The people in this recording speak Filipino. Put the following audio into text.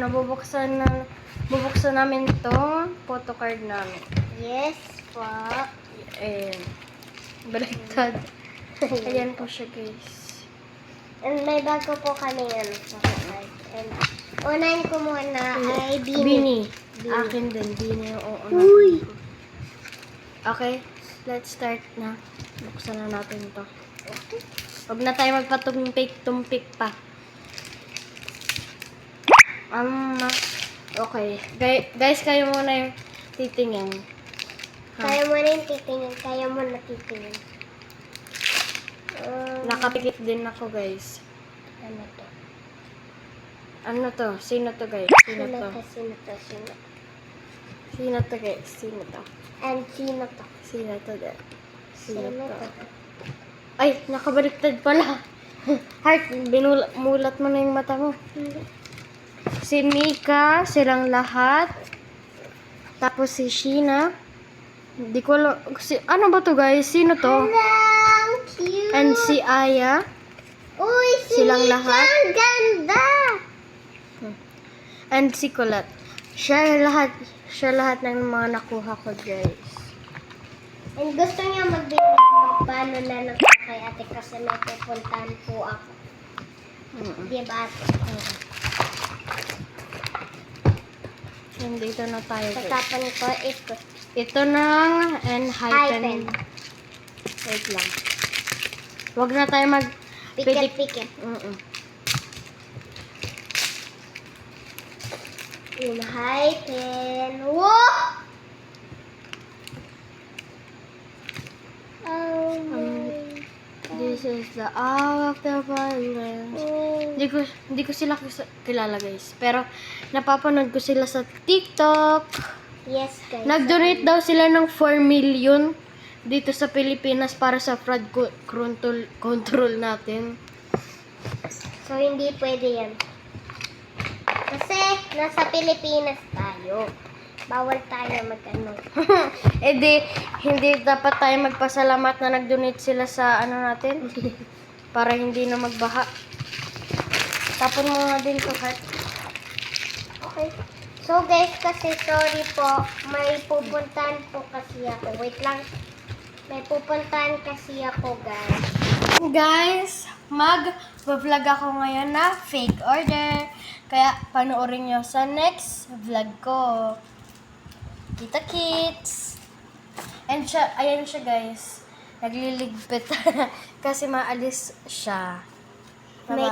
bubuksan namin tong photocard namin. Yes po. Ayan. Baliktad. Ayan po siya, guys. And may bago po kami yan. And unahin ko muna ay Bini. Bini. Akin din. Bini yung uuna. Uy! Okay, let's start na. Buksan na natin to. Huwag na tayo magpatumpik-tumpik pa. Okay. Guys, kayo muna yung titingin. Kaya mo na yung titingin. Kaya mo na titingin. Nakapikit din ako, guys. Ano to? Ano to? Sino to, guys? Sino to? Sino to? Sino to, guys? Sino to? And sino to? Sino to, guys? Sino Sino to? to? Ay, nakabaliktad pala. Heart, mulat mo na yung mata mo. Si Mika, silang lahat. Tapos si Sheena. Hindi ko alam. Ano ba to, guys? Sino to? Hello! Cute! And si Aya. Uy, si Silang Mika, lahat? ang ganda! And si Colette. Siya lahat ng mga nakuha ko, guys. And gusto niya magpaano na lang kay ate kasi may pupuntahan po ako. Diba ate? And dito na tayo, guys. Pagtapan ko, ito. Ito ng Enhypen. Hypen. Wait lang. Huwag na tayo Pikit-pikit. Yung Hypen. Wow! Oh my. This is the hour of the violence. Hindi ko sila kilala, guys. Pero napapanood ko sila sa TikTok. Yes, guys. Nag-donate daw sila ng 4 million dito sa Pilipinas para sa fraud control natin. So, hindi pwede yan. Kasi, nasa Pilipinas tayo. Bawal tayo mag-ano. Hindi dapat tayo magpasalamat na nag-donate sila sa ano natin. Para hindi na magbaha. Tapon mo nga din to, Heart. Okay. So, guys, kasi sorry po. May pupuntahan po kasi ako. Wait lang. May pupuntahan kasi ako, guys. Guys, mag-vlog ako ngayon na fake order. Kaya panoorin nyo sa next vlog ko. Kita kits! And siya, ayan siya, guys. Nagliligpit kasi maalis siya. May